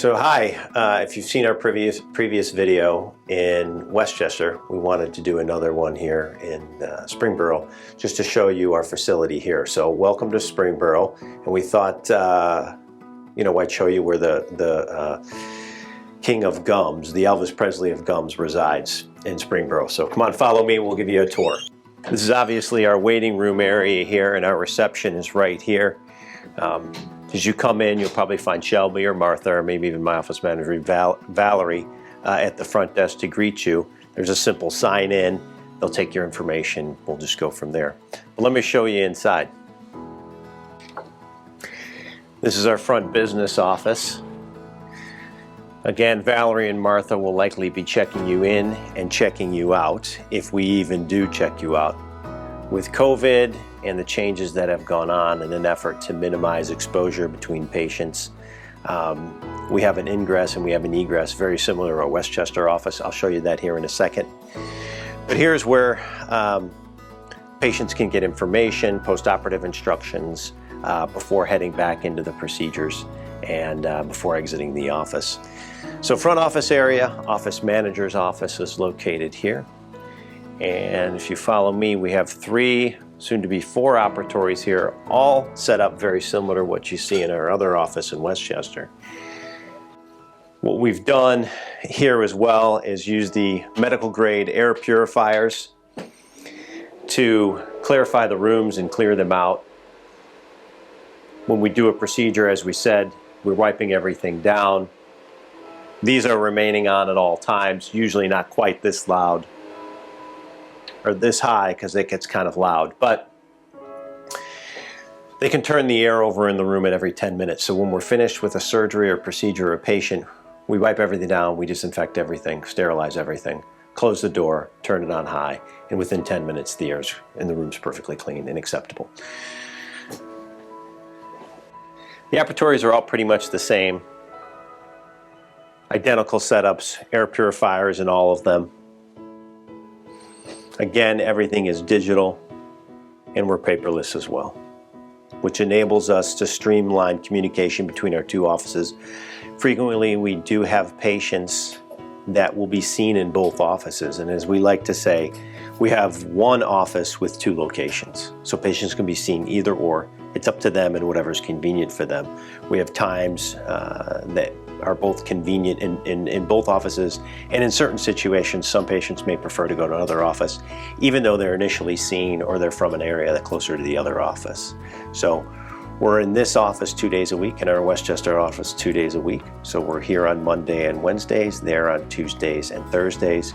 So hi, if you've seen our previous video in Westchester, we wanted to do another one here in Springboro just to show you our facility here. So welcome to Springboro, and we thought, I'd show you where the king of gums, the Elvis Presley of gums, resides in Springboro. So come on, follow me, we'll give you a tour. This is obviously our waiting room area here, and our reception is right here. As you come in, you'll probably find Shelby or Martha, or maybe even my office manager, Valerie, at the front desk to greet you. There's a simple sign in. They'll take your information. We'll just go from there. But let me show you inside. This is our front business office. Again, Valerie and Martha will likely be checking you in and checking you out, if we even do check you out. With COVID and the changes that have gone on in an effort to minimize exposure between patients, we have an ingress and we have an egress very similar to our Westchester office. I'll show you that here in a second. But here's where patients can get information, post-operative instructions, before heading back into the procedures and before exiting the office. So front office area, office manager's office is located here. And if you follow me, we have 3, soon to be 4 operatories here, all set up very similar to what you see in our other office in Westchester. What we've done here as well is use the medical grade air purifiers to clarify the rooms and clear them out. When we do a procedure, as we said, we're wiping everything down. These are remaining on at all times, usually not quite this loud or this high because it gets kind of loud, but they can turn the air over in the room at every 10 minutes. So when we're finished with a surgery or procedure or a patient, we wipe everything down, we disinfect everything, sterilize everything, close the door, turn it on high, and within 10 minutes the air in the room's perfectly clean and acceptable. The operatories are all pretty much the same. Identical setups, air purifiers in all of them. Again, everything is digital, and we're paperless as well, which enables us to streamline communication between our 2 offices. Frequently, we do have patients that will be seen in both offices, and as we like to say, we have 1 office with 2 locations. So patients can be seen either or. It's up to them and whatever's convenient for them. We have times that are both convenient in both offices, and in certain situations some patients may prefer to go to another office even though they're initially seen or they're from an area that's closer to the other office. So we're in this office 2 days a week, in our Westchester office 2 days a week. So we're here on Monday and Wednesdays, there on Tuesdays and Thursdays.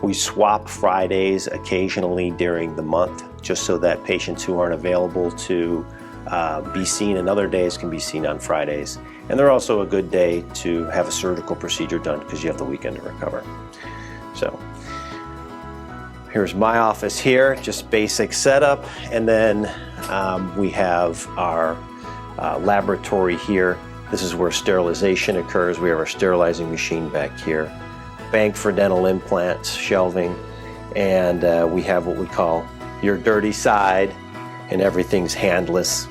We swap Fridays occasionally during the month just so that patients who aren't available to be seen on other days can be seen on Fridays. And they're also a good day to have a surgical procedure done because you have the weekend to recover. So here's my office here, just basic setup. And then we have our laboratory here. This is where sterilization occurs. We have our sterilizing machine back here. Bank for dental implants, shelving. And we have what we call your dirty side, and everything's handless.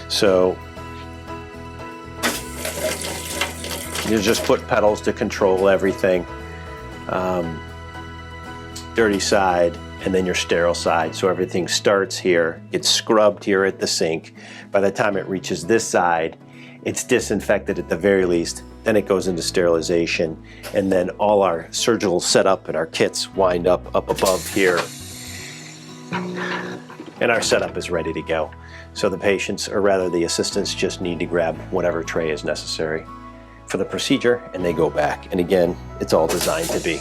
So you just put pedals to control everything. Dirty side, and then your sterile side. So everything starts here, gets scrubbed here at the sink. By the time it reaches this side, it's disinfected at the very least. Then it goes into sterilization, and then all our surgical setup and our kits wind up above here. And our setup is ready to go. So the patients, or rather the assistants, just need to grab whatever tray is necessary for the procedure, and they go back. And again, it's all designed to be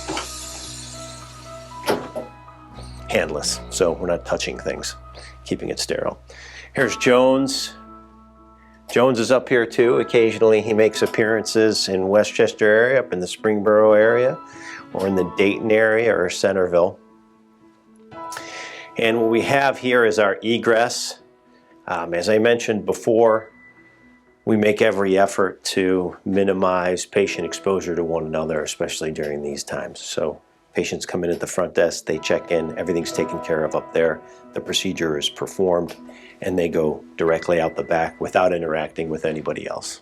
handless, so we're not touching things, keeping it sterile. Here's Jones. Jones is up here too. Occasionally he makes appearances in Westchester area, up in the Springboro area, or in the Dayton area or Centerville. And what we have here is our egress. As I mentioned before, we make every effort to minimize patient exposure to one another, especially during these times. So patients come in at the front desk, they check in, everything's taken care of up there, the procedure is performed, and they go directly out the back without interacting with anybody else.